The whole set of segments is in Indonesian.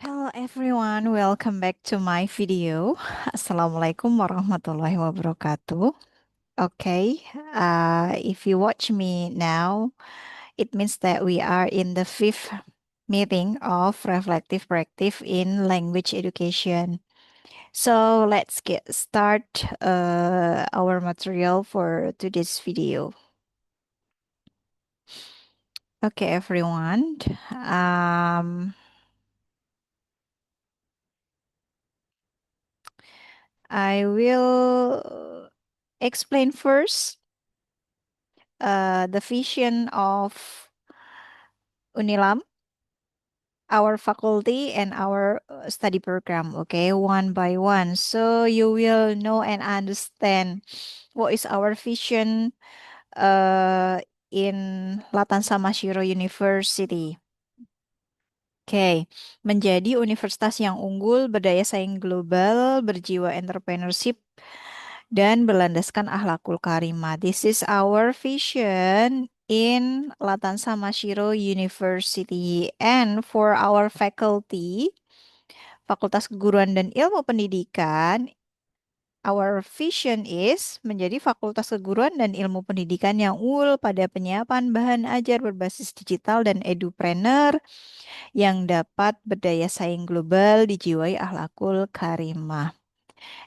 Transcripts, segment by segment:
Hello everyone, welcome back to my video. Assalamualaikum warahmatullahi wabarakatuh. Okay, if you watch me now, it means that we are in the fifth meeting of reflective practice in language education. So let's get start our material for today's video. Okay, everyone. Um, I will explain first the vision of Unilam, our faculty, and our study program, okay, one by one. So you will know and understand what is our vision uh, in Latan Samashiro University. Oke, menjadi universitas yang unggul, berdaya saing global, berjiwa entrepreneurship, dan berlandaskan akhlakul karimah. This is our vision in Latansa Mashiro University. And for our faculty, Fakultas Keguruan dan Ilmu Pendidikan, our vision is menjadi Fakultas Keguruan dan Ilmu Pendidikan yang unggul pada penyiapan bahan ajar berbasis digital dan edupreneur yang dapat berdaya saing global dijiwai akhlakul karimah.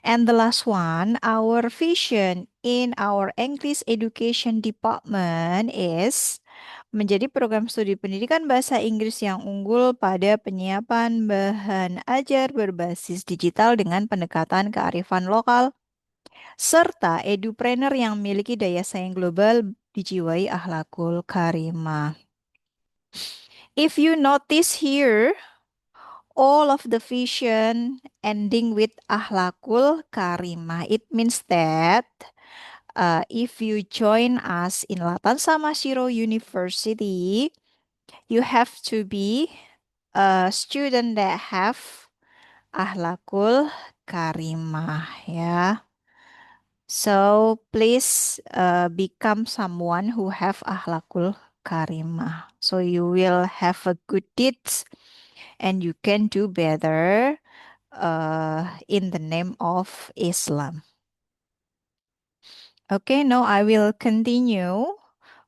And the last one, our vision in our English Education Department is menjadi program studi pendidikan bahasa Inggris yang unggul pada penyiapan bahan ajar berbasis digital dengan pendekatan kearifan lokal, serta edupreneur yang memiliki daya saing global dijiwai akhlakul karimah. If you notice here, all of the vision ending with akhlakul karimah. It means that if you join us in Latan Samashiro University, you have to be a student that have akhlakul karimah, ya. So please become someone who have akhlakul karimah. So you will have a good deeds and you can do better in the name of Islam. Okay, now I will continue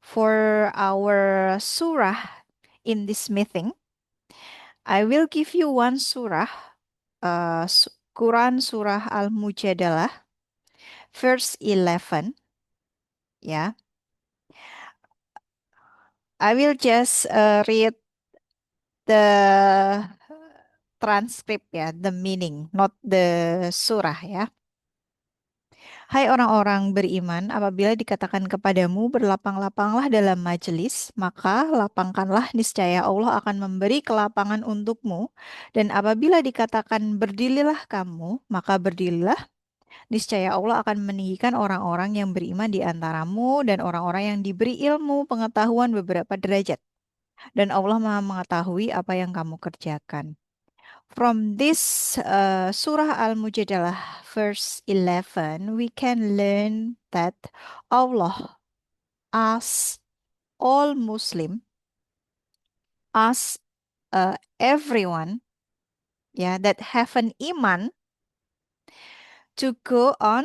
for our surah in this meeting. I will give you one surah, Quran Surah Al-Mujadalah, verse 11. Yeah, I will just read the transcript, ya, the meaning, not the surah, ya. Hai orang-orang beriman, apabila dikatakan kepadamu berlapang-lapanglah dalam majelis, maka lapangkanlah, niscaya Allah akan memberi kelapangan untukmu. Dan apabila dikatakan berdirilah kamu, maka berdirilah, niscaya Allah akan meninggikan orang-orang yang beriman di antaramu dan orang-orang yang diberi ilmu pengetahuan beberapa derajat. Dan Allah Maha mengetahui apa yang kamu kerjakan. From this Surah Al-Mujadalah, verse 11, we can learn that Allah asks all Muslim, asks everyone, yeah, that have an iman to go on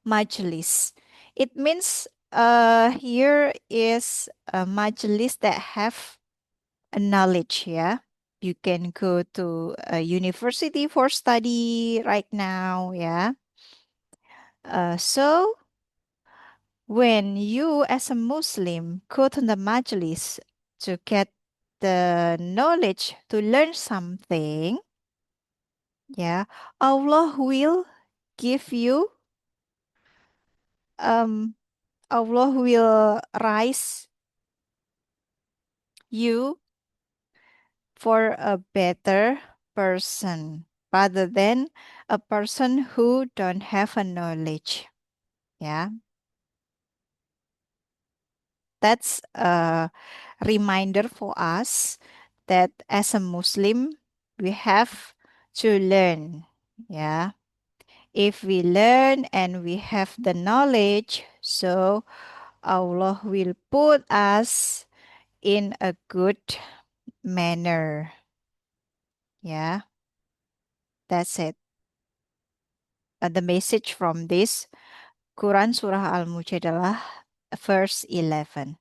majlis. It means here is a majlis that have a knowledge, yeah. You can go to a university for study right now, yeah. So when you as a Muslim go to the majlis to get the knowledge to learn something, yeah, Allah will give you Allah will rise you for a better person rather than a person who don't have a knowledge. Yeah. That's a reminder for us that as a Muslim, we have to learn. Yeah. If we learn and we have the knowledge, so Allah will put us in a good manner. Ya, that's it. The message from this Quran Surah Al-Mujadalah verse 11.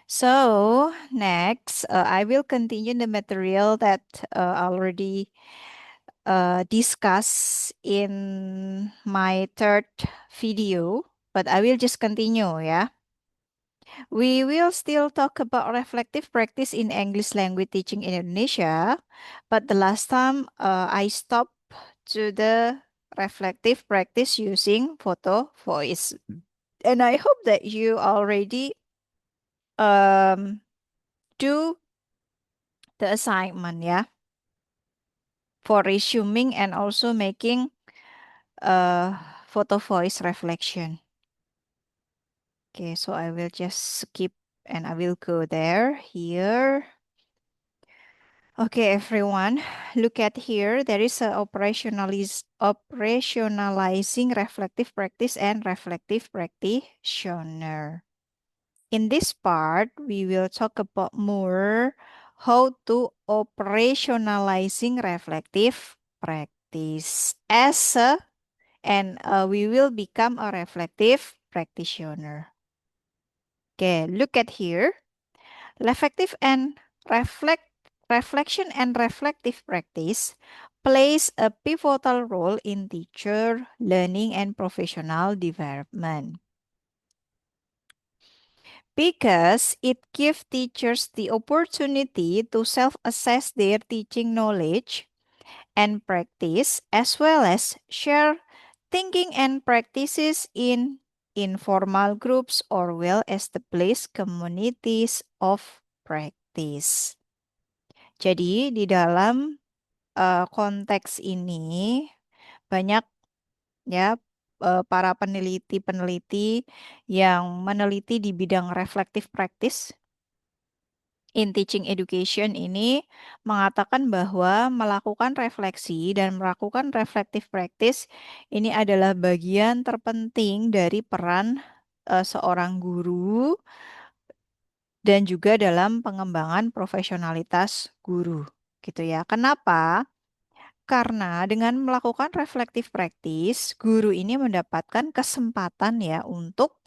So next, I will continue the material that already discussed in my third video, but I will just continue, yeah. We will still talk about reflective practice in English language teaching in Indonesia, but the last time I stopped to the reflective practice using photo voice. And I hope that you already um, do the assignment, yeah, for resuming and also making uh, photo voice reflection. Okay, so I will just skip and I will go there, here. Okay, everyone, look at here. There is a operationalizing reflective practice and reflective practitioner. In this part, we will talk about more how to operationalizing reflective practice and we will become a reflective practitioner. Okay, look at here. Reflective and reflect reflection and reflective practice plays a pivotal role in teacher learning and professional development because it gives teachers the opportunity to self-assess their teaching knowledge and practice as well as share thinking and practices in informal groups or well-established communities of practice. Jadi di dalam konteks ini banyak ya para peneliti-peneliti yang meneliti di bidang reflective practice in teaching education ini mengatakan bahwa melakukan refleksi dan melakukan reflective practice ini adalah bagian terpenting dari peran seorang guru dan juga dalam pengembangan profesionalitas guru gitu ya. Kenapa? Karena dengan melakukan reflective practice, guru ini mendapatkan kesempatan ya untuk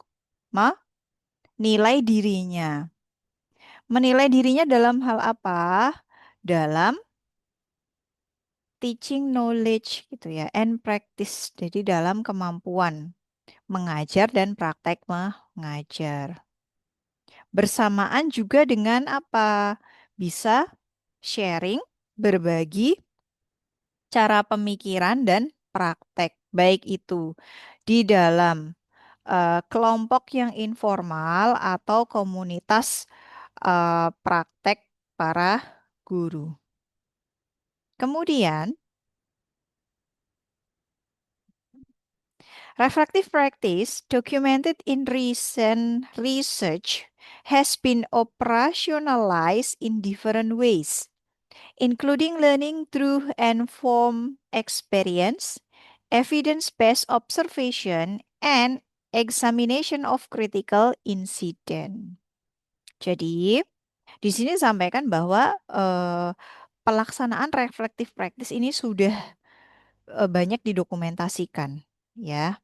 menilai dirinya. Menilai dirinya dalam hal apa? Dalam teaching knowledge gitu ya, and practice. Jadi dalam kemampuan mengajar dan praktek mengajar. Bersamaan juga dengan apa? Bisa sharing, berbagi cara pemikiran dan praktek. Baik itu di dalam kelompok yang informal atau komunitas praktek para guru. Kemudian, reflective practice documented in recent research has been operationalized in different ways, including learning through informed experience, evidence-based observation, and examination of critical incident. Jadi, di sini sampaikan bahwa pelaksanaan reflective practice ini sudah banyak didokumentasikan, ya,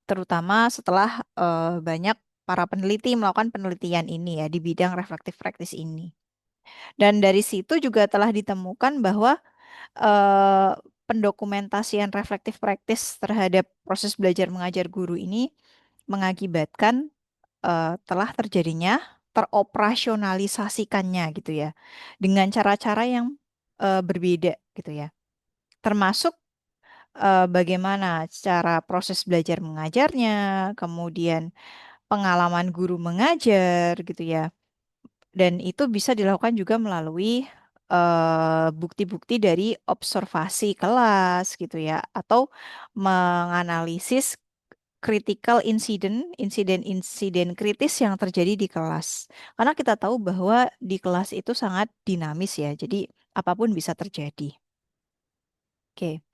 terutama setelah banyak para peneliti melakukan penelitian ini ya di bidang reflective practice ini. Dan dari situ juga telah ditemukan bahwa eh, pendokumentasian reflective practice terhadap proses belajar mengajar guru ini mengakibatkan telah terjadinya teroperasionalisasikannya gitu ya dengan cara-cara yang berbeda gitu ya. Termasuk bagaimana cara proses belajar mengajarnya, kemudian pengalaman guru mengajar gitu ya. Dan itu bisa dilakukan juga melalui bukti-bukti dari observasi kelas gitu ya, atau menganalisis critical incident, insiden-insiden kritis yang terjadi di kelas. Karena kita tahu bahwa di kelas itu sangat dinamis ya, jadi apapun bisa terjadi. Oke.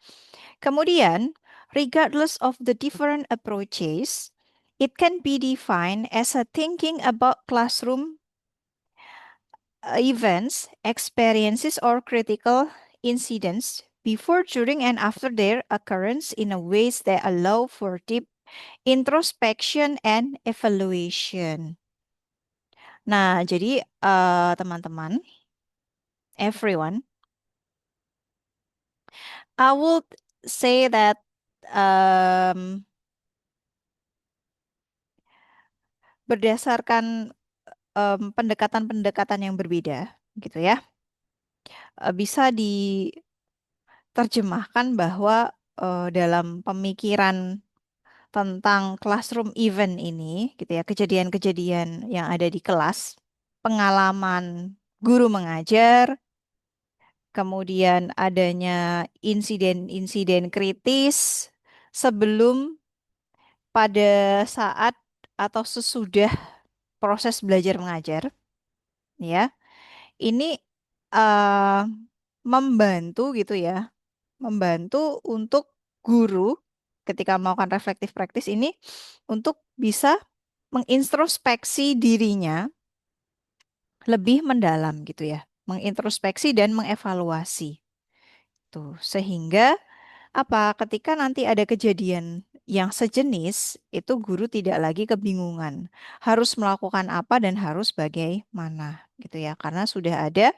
Kemudian, regardless of the different approaches, it can be defined as a thinking about classroom events, experiences, or critical incidents before, during, and after their occurrence in a ways that allow for deep introspection and evaluation. Nah, jadi teman-teman, everyone, I would say that um, berdasarkan pendekatan-pendekatan yang berbeda, gitu ya, bisa diterjemahkan bahwa dalam pemikiran tentang classroom event ini, gitu ya, kejadian-kejadian yang ada di kelas, pengalaman guru mengajar, kemudian adanya insiden-insiden kritis sebelum, pada saat, atau sesudah proses belajar mengajar, ya. Ini eh, membantu gitu ya, membantu untuk guru ketika melakukan reflective practice ini untuk bisa mengintrospeksi dirinya lebih mendalam gitu ya, mengintrospeksi dan mengevaluasi. Tuh, sehingga apa? Ketika nanti ada kejadian yang sejenis, itu guru tidak lagi kebingungan harus melakukan apa dan harus bagaimana gitu ya, karena sudah ada,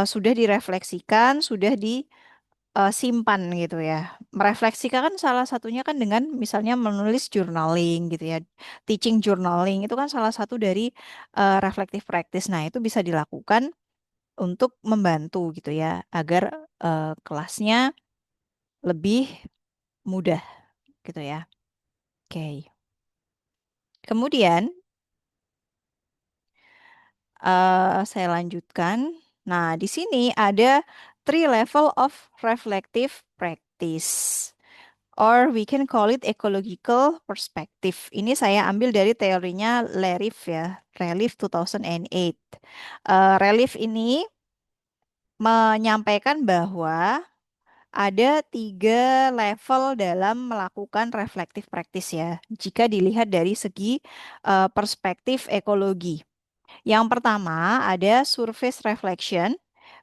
sudah direfleksikan, sudah disimpan gitu ya. Merefleksikan kan salah satunya kan dengan misalnya menulis journaling gitu ya. Teaching journaling itu kan salah satu dari reflective practice. Nah, itu bisa dilakukan untuk membantu gitu ya agar kelasnya lebih mudah gitu ya. Oke. Kemudian saya lanjutkan. Nah, di sini ada three level of reflective practice, or we can call it ecological perspective. Ini saya ambil dari teorinya Lerif ya, Relif 2008. Relif ini menyampaikan bahwa ada tiga level dalam melakukan reflective practice ya, jika dilihat dari segi perspektif ekologi. Yang pertama ada surface reflection,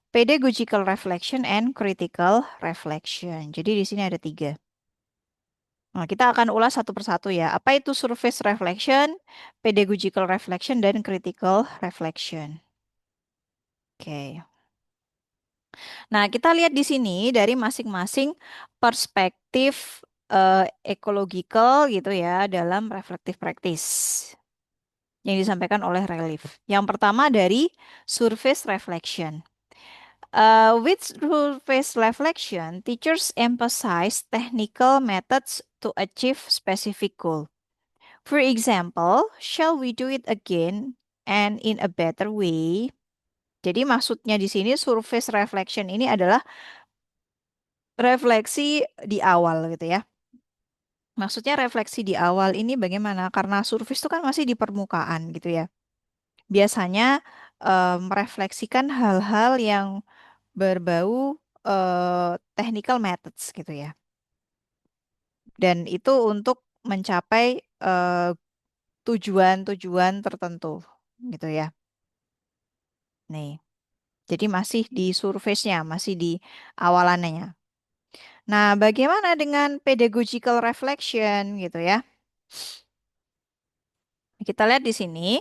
pedagogical reflection, and critical reflection. Jadi di sini ada tiga. Nah, kita akan ulas satu persatu ya. Apa itu surface reflection, pedagogical reflection, dan critical reflection? Oke. Nah, kita lihat di sini dari masing-masing perspektif ecological gitu ya dalam reflective practice yang disampaikan oleh Relief. Yang pertama dari surface reflection. With surface reflection, teachers emphasize technical methods to achieve specific goal. For example, shall we do it again and in a better way? Jadi maksudnya di sini surface reflection ini adalah refleksi di awal gitu ya. Maksudnya refleksi di awal ini bagaimana? Karena surface itu kan masih di permukaan gitu ya. Biasanya merefleksikan hal-hal yang berbau technical methods gitu ya. Dan itu untuk mencapai tujuan-tujuan tertentu gitu ya. Nih, jadi masih di surface-nya, masih di awalannya. Nah, bagaimana dengan pedagogical reflection gitu ya? Kita lihat di sini.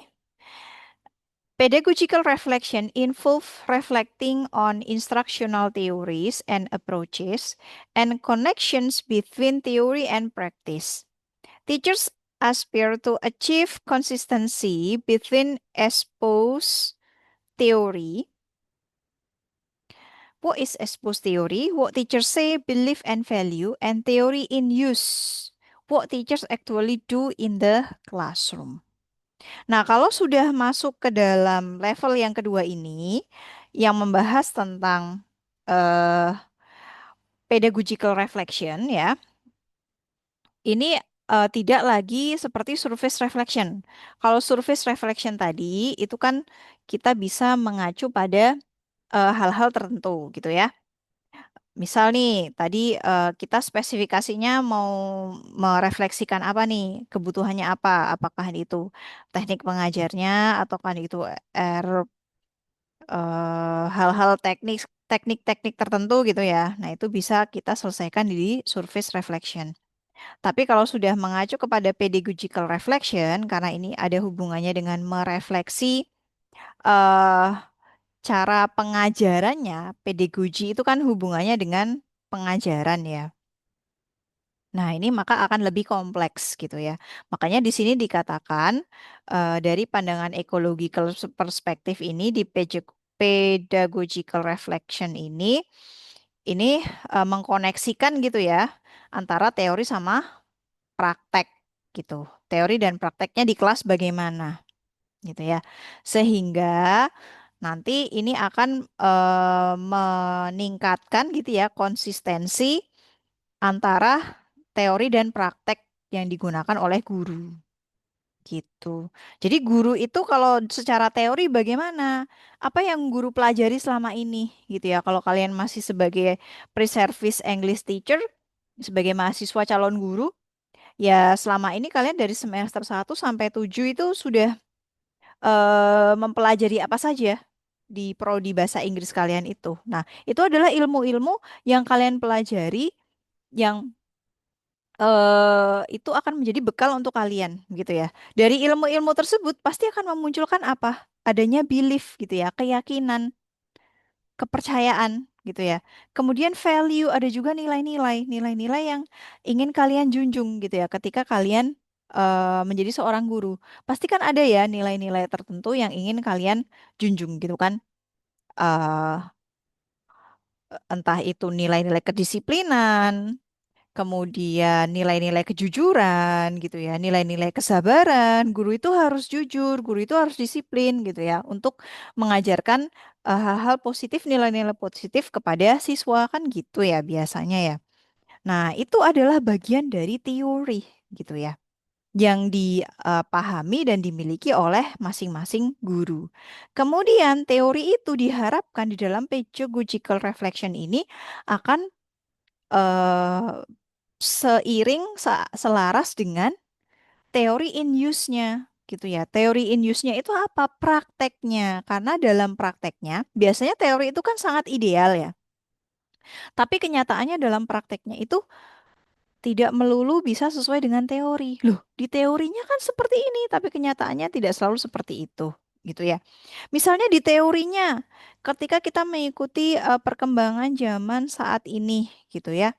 Pedagogical reflection involve reflecting on instructional theories and approaches and connections between theory and practice. Teachers aspire to achieve consistency between espoused theory. What is espoused theory? What teachers say, believe, and value, and theory in use. What teachers actually do in the classroom. Nah, kalau sudah masuk ke dalam level yang kedua ini, yang membahas tentang eh, pedagogical reflection ya, ini tidak lagi seperti surface reflection. Kalau surface reflection tadi itu kan kita bisa mengacu pada hal-hal tertentu gitu ya. Misal nih, tadi kita spesifikasinya mau merefleksikan apa nih, kebutuhannya apa, apakah itu teknik pengajarnya, ataukah itu hal-hal teknik-teknik tertentu gitu ya. Nah, itu bisa kita selesaikan di surface reflection. Tapi kalau sudah mengacu kepada pedagogical reflection, karena ini ada hubungannya dengan merefleksi eh cara pengajarannya, pedagogi itu kan hubungannya dengan pengajaran ya. Nah, ini maka akan lebih kompleks gitu ya. Makanya di sini dikatakan dari pandangan ecological perspektif ini di pedagogical reflection ini mengkoneksikan gitu ya antara teori sama praktek gitu. Teori dan prakteknya di kelas bagaimana gitu ya. Sehingga nanti ini akan meningkatkan gitu ya konsistensi antara teori dan praktek yang digunakan oleh guru gitu. Jadi guru itu kalau secara teori bagaimana? Apa yang guru pelajari selama ini gitu ya. Kalau kalian masih sebagai pre-service English teacher, sebagai mahasiswa calon guru, ya selama ini kalian dari semester 1 sampai 7 itu sudah mempelajari apa saja di prodi bahasa Inggris kalian itu. Nah, itu adalah ilmu-ilmu yang kalian pelajari yang itu akan menjadi bekal untuk kalian gitu ya. Dari ilmu-ilmu tersebut pasti akan memunculkan apa? Adanya belief gitu ya, keyakinan, kepercayaan gitu ya. Kemudian value, ada juga nilai-nilai, nilai-nilai yang ingin kalian junjung gitu ya ketika kalian menjadi seorang guru. Pasti kan ada ya nilai-nilai tertentu yang ingin kalian junjung gitu kan. eh Entah itu nilai-nilai kedisiplinan, kemudian nilai-nilai kejujuran gitu ya, nilai-nilai kesabaran. Guru itu harus jujur, guru itu harus disiplin gitu ya untuk mengajarkan hal-hal positif, nilai-nilai positif kepada siswa kan gitu ya biasanya ya. Nah, itu adalah bagian dari teori gitu ya yang dipahami dan dimiliki oleh masing-masing guru. Kemudian teori itu diharapkan di dalam pedagogical reflection ini akan eh, selaras dengan teori in use-nya gitu ya. Teori in use-nya itu apa? Prakteknya. Karena dalam prakteknya biasanya teori itu kan sangat ideal ya. Tapi kenyataannya dalam prakteknya itu tidak melulu bisa sesuai dengan teori. Loh, di teorinya kan seperti ini, tapi kenyataannya tidak selalu seperti itu, gitu ya. Misalnya di teorinya, ketika kita mengikuti perkembangan zaman saat ini, gitu ya,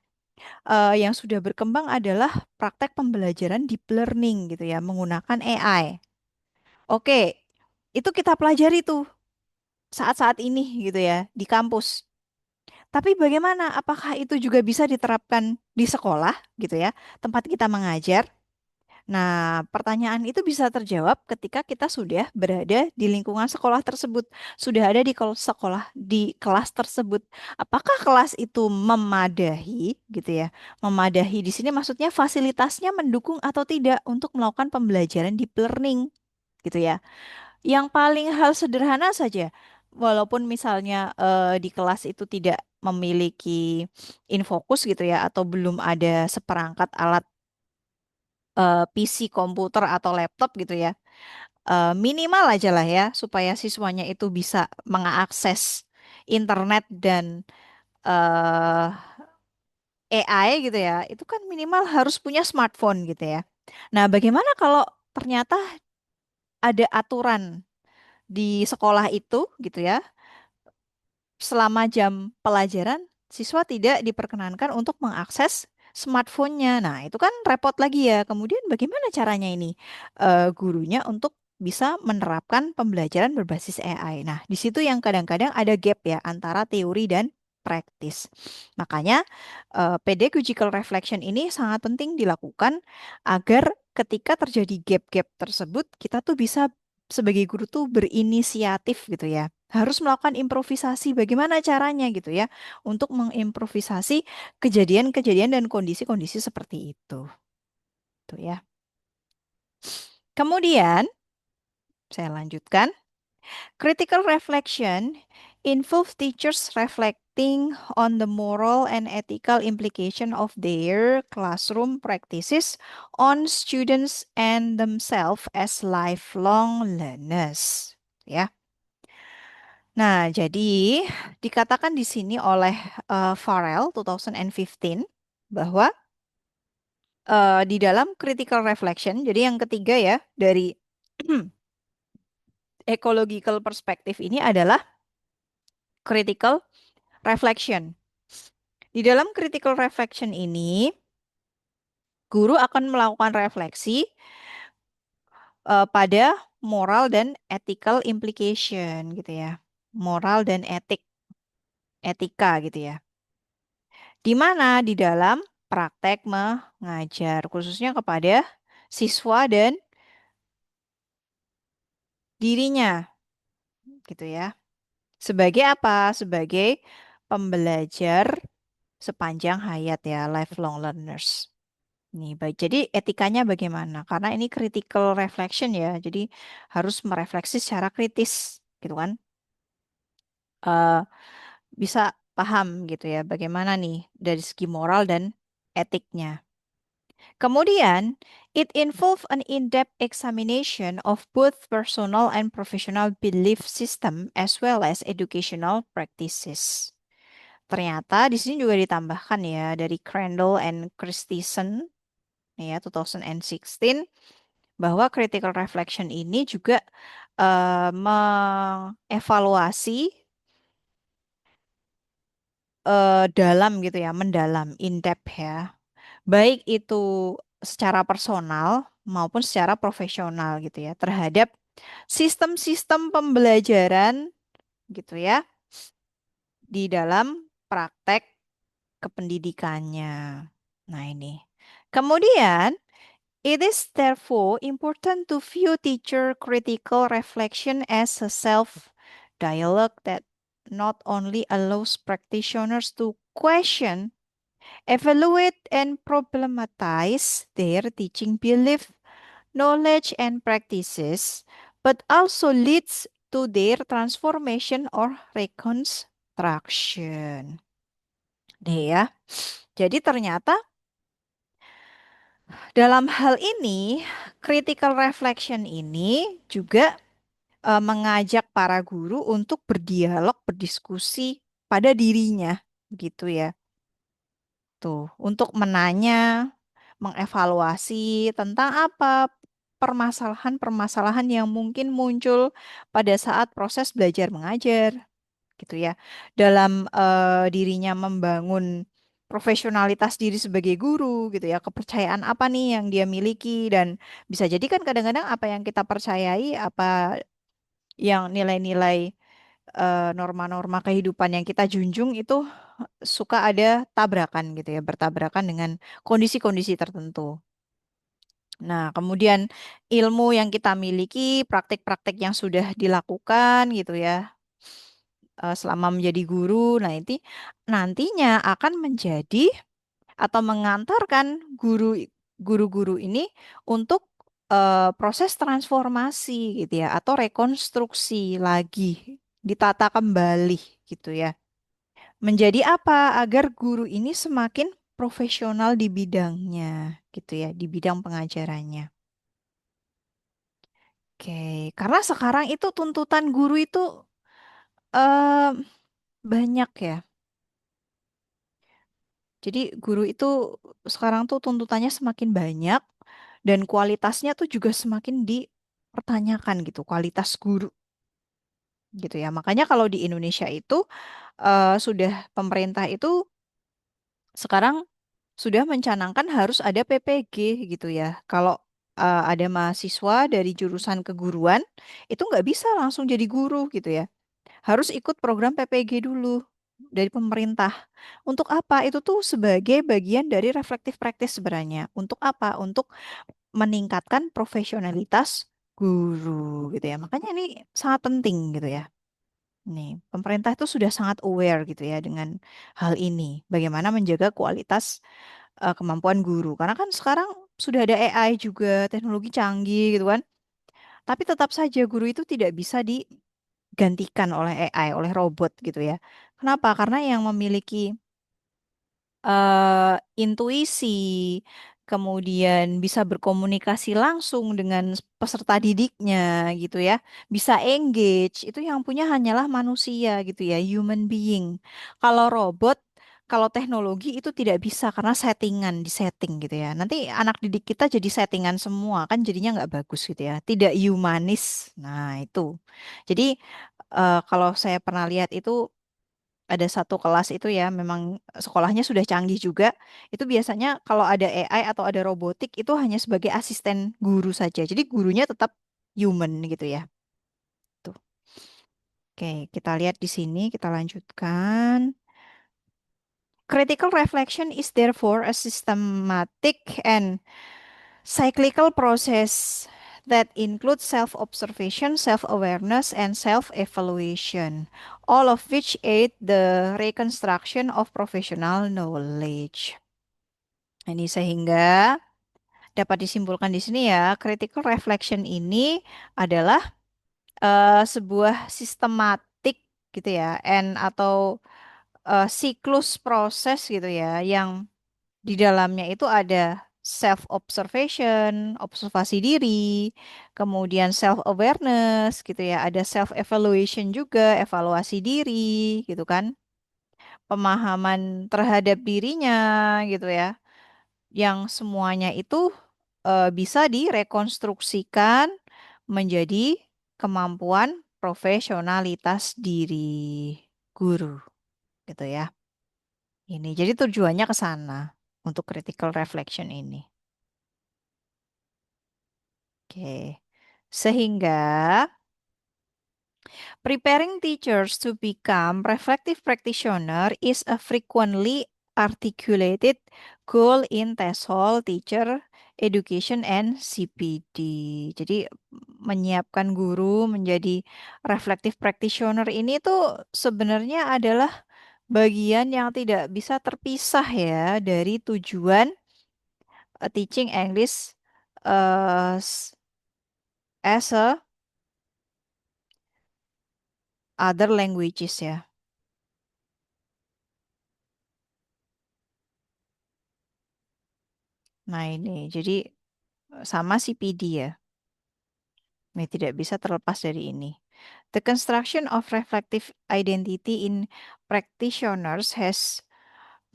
yang sudah berkembang adalah praktek pembelajaran deep learning, gitu ya, menggunakan AI. Oke, itu kita pelajari tuh saat-saat ini, gitu ya, di kampus. Tapi bagaimana? Apakah itu juga bisa diterapkan di sekolah, gitu ya, tempat kita mengajar? Nah, pertanyaan itu bisa terjawab ketika kita sudah berada di lingkungan sekolah tersebut, sudah ada sekolah di kelas tersebut. Apakah kelas itu memadahi, gitu ya? Memadahi di sini maksudnya fasilitasnya mendukung atau tidak untuk melakukan pembelajaran deep learning, gitu ya? Yang paling hal sederhana saja, walaupun misalnya di kelas itu tidak memiliki infokus gitu ya, atau belum ada seperangkat alat PC komputer atau laptop gitu ya. Minimal aja lah ya supaya siswanya itu bisa mengakses internet dan eh, AI gitu ya. Itu kan minimal harus punya smartphone gitu ya. Nah, bagaimana kalau ternyata ada aturan di sekolah itu gitu ya, selama jam pelajaran, siswa tidak diperkenankan untuk mengakses smartphone-nya. Nah, itu kan repot lagi ya. Kemudian bagaimana caranya ini gurunya untuk bisa menerapkan pembelajaran berbasis AI. Nah, di situ yang kadang-kadang ada gap ya antara teori dan praktis. Makanya pedagogical reflection ini sangat penting dilakukan agar ketika terjadi gap-gap tersebut, kita tuh bisa sebagai guru tuh berinisiatif gitu ya. Harus melakukan improvisasi bagaimana caranya gitu ya untuk mengimprovisasi kejadian-kejadian dan kondisi-kondisi seperti itu. Tuh ya. Kemudian saya lanjutkan. Critical reflection involves teachers reflecting on the moral and ethical implication of their classroom practices on students and themselves as lifelong learners. Ya. Nah, jadi dikatakan di sini oleh Farrell 2015 bahwa di dalam critical reflection, jadi yang ketiga ya dari ecological perspective ini adalah critical reflection. Di dalam critical reflection ini, guru akan melakukan refleksi pada moral dan ethical implication gitu ya. Moral dan etika gitu ya. Di mana di dalam praktek mengajar khususnya kepada siswa dan dirinya gitu ya. Sebagai apa? Sebagai pembelajar sepanjang hayat ya, lifelong learners. Nih, baik. Jadi etikanya bagaimana? Karena ini critical reflection ya, jadi harus merefleksi secara kritis, gitu kan? Eh, bisa paham gitu ya, bagaimana nih dari segi moral dan etiknya. Kemudian, it involve an in-depth examination of both personal and professional belief system as well as educational practices. Ternyata di sini juga ditambahkan ya dari Crandall and Christensen ya 2016 bahwa critical reflection ini juga mengevaluasi dalam gitu ya, mendalam, in depth ya. Baik itu secara personal maupun secara profesional gitu ya terhadap sistem-sistem pembelajaran gitu ya di dalam praktek kependidikannya. Nah, ini. Kemudian, it is therefore important to view teacher critical reflection as a self-dialogue that not only allows practitioners to question, evaluate, and problematize their teaching belief, knowledge, and practices, but also leads to their transformation or reconstruction. Nih ya. Jadi ternyata dalam hal ini, critical reflection ini juga mengajak para guru untuk berdialog, berdiskusi pada dirinya, gitu ya. Tuh, untuk menanya, mengevaluasi tentang apa permasalahan-permasalahan yang mungkin muncul pada saat proses belajar mengajar, gitu ya. Dalam dirinya membangun profesionalitas diri sebagai guru gitu ya, kepercayaan apa nih yang dia miliki dan bisa jadi kan kadang-kadang apa yang kita percayai, apa yang nilai-nilai norma-norma kehidupan yang kita junjung itu suka ada tabrakan gitu ya, bertabrakan dengan kondisi-kondisi tertentu. Nah, kemudian ilmu yang kita miliki, praktik-praktik yang sudah dilakukan gitu ya, selama menjadi guru. Nah, ini nantinya akan menjadi atau mengantarkan guru-guru ini untuk proses transformasi gitu ya atau rekonstruksi lagi, ditata kembali gitu ya. Menjadi apa? Agar guru ini semakin profesional di bidangnya gitu ya, di bidang pengajarannya. Oke, karena sekarang itu tuntutan guru itu eh, banyak ya. Jadi guru itu sekarang tuh tuntutannya semakin banyak dan kualitasnya tuh juga semakin dipertanyakan gitu, kualitas guru gitu ya. Makanya kalau di Indonesia itu sudah pemerintah itu sekarang sudah mencanangkan harus ada PPG gitu ya. Kalau ada mahasiswa dari jurusan keguruan itu nggak bisa langsung jadi guru gitu ya. Harus ikut program PPG dulu dari pemerintah. Untuk apa? Itu tuh sebagai bagian dari reflective practice sebenarnya. Untuk apa? Untuk meningkatkan profesionalitas guru gitu ya. Makanya ini sangat penting gitu ya. Nih, pemerintah itu sudah sangat aware gitu ya dengan hal ini. Bagaimana menjaga kualitas kemampuan guru. Karena kan sekarang sudah ada AI juga, teknologi canggih gitu kan. Tapi tetap saja guru itu tidak bisa digantikan oleh AI, oleh robot gitu ya. Kenapa? Karena yang memiliki intuisi, kemudian bisa berkomunikasi langsung dengan peserta didiknya gitu ya, bisa engage, itu yang punya hanyalah manusia gitu ya, human being. Kalau robot, kalau teknologi itu tidak bisa karena settingan, di setting gitu ya. Nanti anak didik kita jadi settingan semua kan jadinya nggak bagus gitu ya, tidak humanis. Nah itu. Jadi kalau saya pernah lihat itu ada satu kelas itu ya memang sekolahnya sudah canggih juga. Itu biasanya kalau ada AI atau ada robotik itu hanya sebagai asisten guru saja. Jadi gurunya tetap human gitu ya. Tuh. Oke, kita lihat di sini, kita lanjutkan. Critical reflection is therefore a systematic and cyclical process that includes self-observation, self-awareness, and self-evaluation, all of which aid the reconstruction of professional knowledge. Ini sehingga dapat disimpulkan di sini ya, critical reflection ini adalah sebuah sistematik gitu ya, atau siklus proses gitu ya, yang di dalamnya itu ada self observation, observasi diri, kemudian self awareness gitu ya, ada self evaluation juga, evaluasi diri gitu kan. Pemahaman terhadap dirinya gitu ya. Yang semuanya itu bisa direkonstruksikan menjadi kemampuan profesionalitas diri guru gitu ya. Ini jadi tujuannya ke sana untuk critical reflection ini. Oke. Sehingga preparing teachers to become reflective practitioner is a frequently articulated goal in TESOL, teacher education and CPD. Jadi menyiapkan guru menjadi reflective practitioner ini tuh sebenarnya adalah bagian yang tidak bisa terpisah ya dari tujuan teaching English as a other languages ya. Nah ini, jadi sama CPD ya. Ini tidak bisa terlepas dari ini. The construction of reflective identity in practitioners has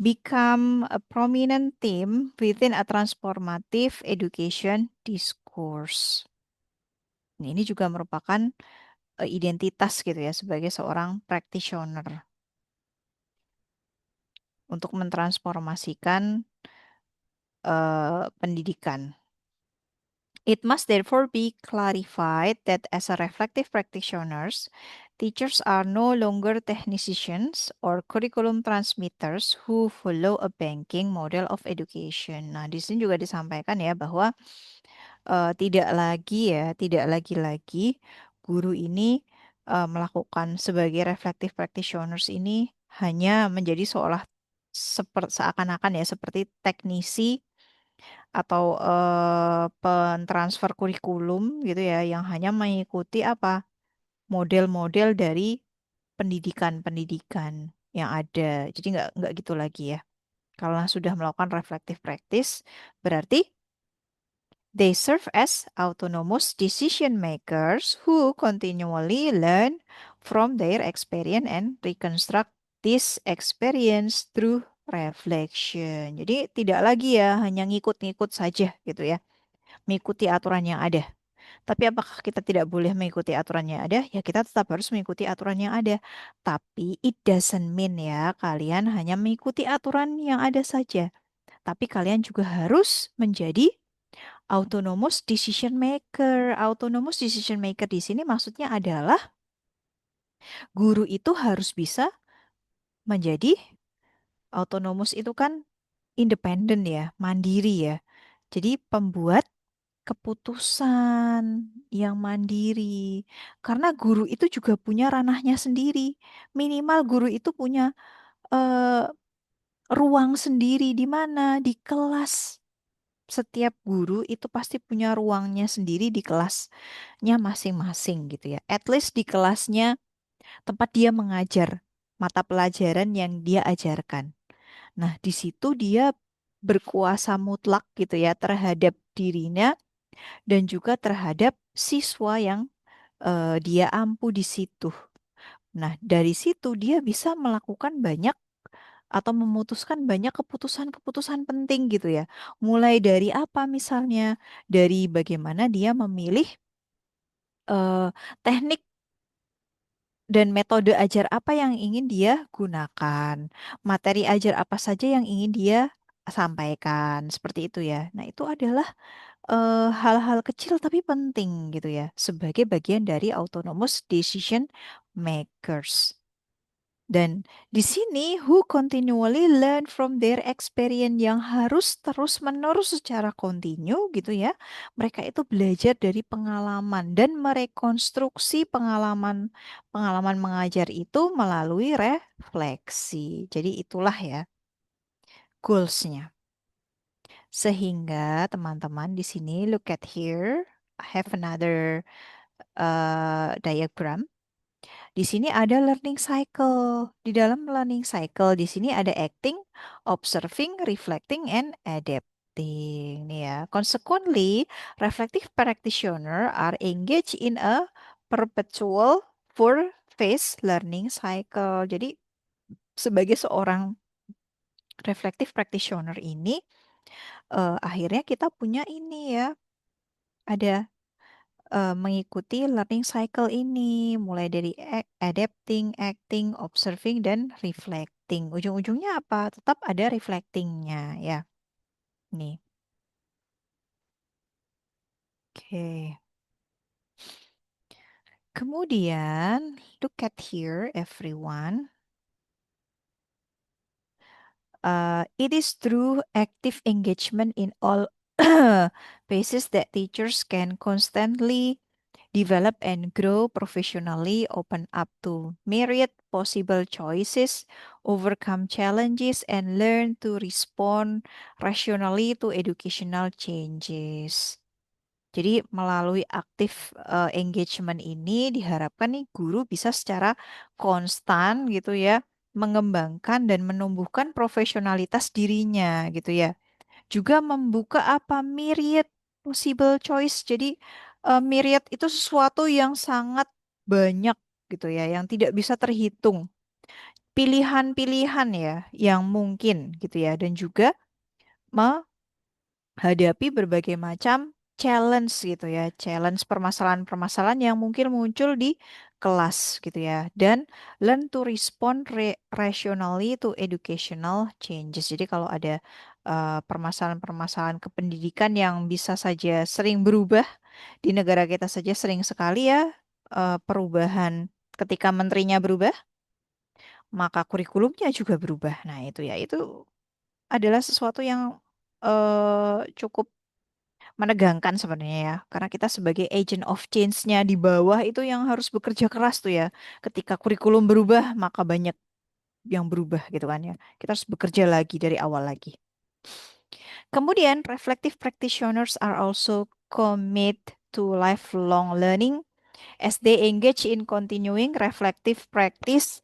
become a prominent theme within a transformative education discourse. Ini juga merupakan identitas gitu ya sebagai seorang practitioner untuk mentransformasikan pendidikan. It must therefore be clarified that as a reflective practitioners, teachers are no longer technicians or curriculum transmitters who follow a banking model of education. Nah, di sini juga disampaikan ya bahwa tidak lagi-lagi guru ini melakukan sebagai reflective practitioners ini hanya menjadi seolah seperti seakan-akan ya seperti teknisi atau pentransfer kurikulum gitu ya yang hanya mengikuti apa model-model dari pendidikan-pendidikan yang ada. Jadi nggak gitu lagi ya. Kalau sudah melakukan reflective practice, berarti they serve as autonomous decision makers who continually learn from their experience and reconstruct this experience through reflection. Jadi tidak lagi ya hanya ngikut-ngikut saja gitu ya, mengikuti aturan yang ada. Tapi apakah kita tidak boleh mengikuti aturan yang ada? Ya kita tetap harus mengikuti aturan yang ada. Tapi it doesn't mean ya kalian hanya mengikuti aturan yang ada saja. Tapi kalian juga harus menjadi autonomous decision maker. Autonomous decision maker di sini maksudnya adalah guru itu harus bisa menjadi autonomous itu kan independen ya, mandiri ya. Jadi pembuat keputusan yang mandiri. Karena guru itu juga punya ranahnya sendiri. Minimal guru itu punya eh, ruang sendiri di mana? Di kelas. Setiap guru itu pasti punya ruangnya sendiri di kelasnya masing-masing gitu ya. At least di kelasnya tempat dia mengajar mata pelajaran yang dia ajarkan. Nah, di situ dia berkuasa mutlak gitu ya terhadap dirinya dan juga terhadap siswa yang dia ampu di situ. Nah, dari situ dia bisa melakukan banyak atau memutuskan banyak keputusan-keputusan penting gitu ya. Mulai dari apa misalnya? Dari bagaimana dia memilih teknik dan metode ajar apa yang ingin dia gunakan, materi ajar apa saja yang ingin dia sampaikan, seperti itu ya. Nah, itu adalah hal-hal kecil tapi penting gitu ya, sebagai bagian dari autonomous decision makers. Dan di sini who continually learn from their experience yang harus terus-menerus secara kontinu gitu ya. Mereka itu belajar dari pengalaman dan merekonstruksi pengalaman mengajar itu melalui refleksi. Jadi itulah ya goalsnya. Sehingga teman-teman di sini look at here, I have another diagram. Di sini ada learning cycle. Di dalam learning cycle di sini ada acting, observing, reflecting, and adapting. Nih ya. Consequently, reflective practitioner are engaged in a perpetual four phase learning cycle. Jadi sebagai seorang reflective practitioner ini akhirnya kita punya ini ya, ada mengikuti learning cycle ini, mulai dari adapting, acting, observing, dan reflecting. Ujung-ujungnya apa? Tetap ada reflectingnya ya. Nih, oke. Kemudian, look at here, everyone. It is through active engagement in all phases that teachers can constantly develop and grow professionally, open up to myriad possible choices, overcome challenges, and learn to respond rationally to educational changes. Jadi melalui aktif engagement ini diharapkan nih guru bisa secara konstan gitu ya mengembangkan dan menumbuhkan profesionalitas dirinya gitu ya. Juga membuka apa myriad possible choice. Jadi myriad itu sesuatu yang sangat banyak gitu ya, yang tidak bisa terhitung. Pilihan-pilihan ya yang mungkin gitu ya dan juga hadapi berbagai macam challenge gitu ya, challenge permasalahan-permasalahan yang mungkin muncul di kelas gitu ya, dan learn to respond rationally to educational changes. Jadi kalau ada permasalahan-permasalahan kependidikan yang bisa saja sering berubah di negara kita saja sering sekali ya perubahan ketika menterinya berubah, maka kurikulumnya juga berubah. Nah, itu ya, itu adalah sesuatu yang cukup menegangkan sebenarnya ya. Karena kita sebagai agent of change-nya di bawah itu yang harus bekerja keras tuh ya. Ketika kurikulum berubah, maka banyak yang berubah gitu kan ya. Kita harus bekerja lagi dari awal lagi. Kemudian, reflective practitioners are also commit to lifelong learning as they engage in continuing reflective practice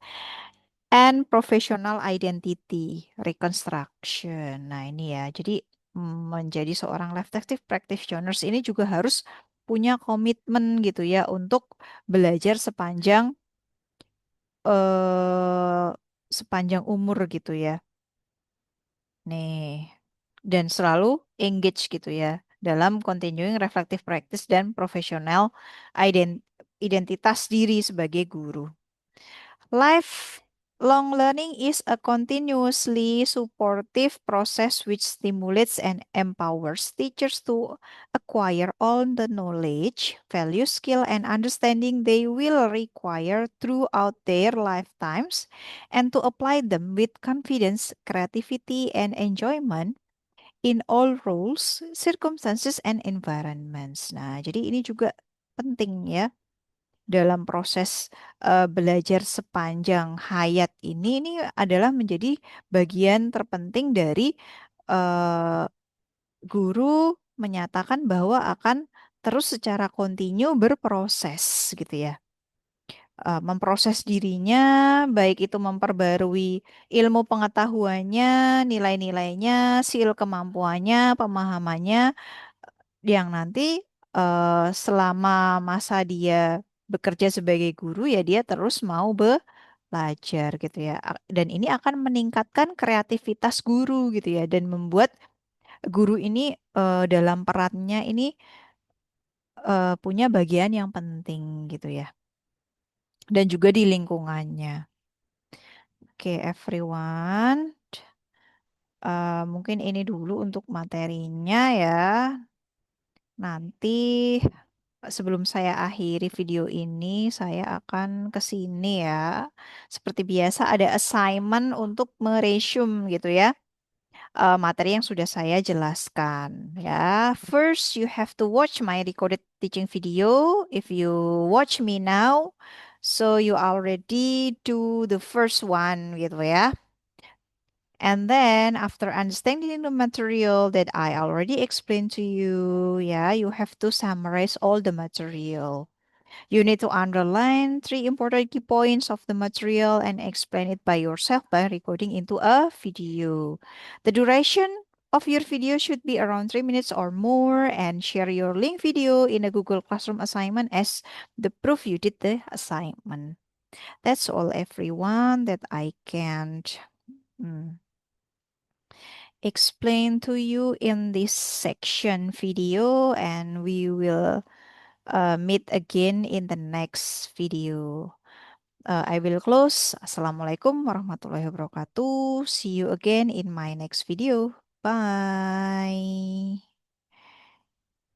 and professional identity reconstruction. Nah, ini ya. Jadi menjadi seorang reflective practitioners ini juga harus punya komitmen gitu ya untuk belajar eh sepanjang umur gitu ya. Nih. Dan selalu engage gitu ya dalam continuing reflective practice dan profesional identitas diri sebagai guru. Lifelong learning is a continuously supportive process which stimulates and empowers teachers to acquire all the knowledge, value, skill, and understanding they will require throughout their lifetimes and to apply them with confidence, creativity, and enjoyment in all roles, circumstances, and environments. Nah, jadi ini juga penting ya dalam proses belajar sepanjang hayat ini adalah menjadi bagian terpenting dari eh, guru menyatakan bahwa akan terus secara kontinu berproses gitu ya. memproses dirinya, baik itu memperbarui ilmu pengetahuannya, nilai-nilainya, skill kemampuannya, pemahamannya, yang nanti selama masa dia bekerja sebagai guru ya dia terus mau belajar gitu ya. Dan ini akan meningkatkan kreativitas guru gitu ya dan membuat guru ini dalam perannya ini punya bagian yang penting gitu ya. Dan juga di lingkungannya. Oke, everyone. Mungkin ini dulu untuk materinya ya. Nanti sebelum saya akhiri video ini, saya akan ke sini ya. Seperti biasa ada assignment untuk meresume gitu ya. Materi yang sudah saya jelaskan ya. First, you have to watch my recorded teaching video. If you watch me now, so you already do the first one gitu ya. And then after understanding the material that I already explained to you, yeah, you have to summarize all the material. You need to underline three important key points of the material and explain it by yourself by recording into a video. The duration of your video should be around 3 minutes or more, and share your link video in a Google Classroom assignment as the proof you did the assignment. That's all everyone that I can mm, explain to you in this section video, and we will meet again in the next video. I will close. Assalamualaikum warahmatullahi wabarakatuh. See you again in my next video. Bye.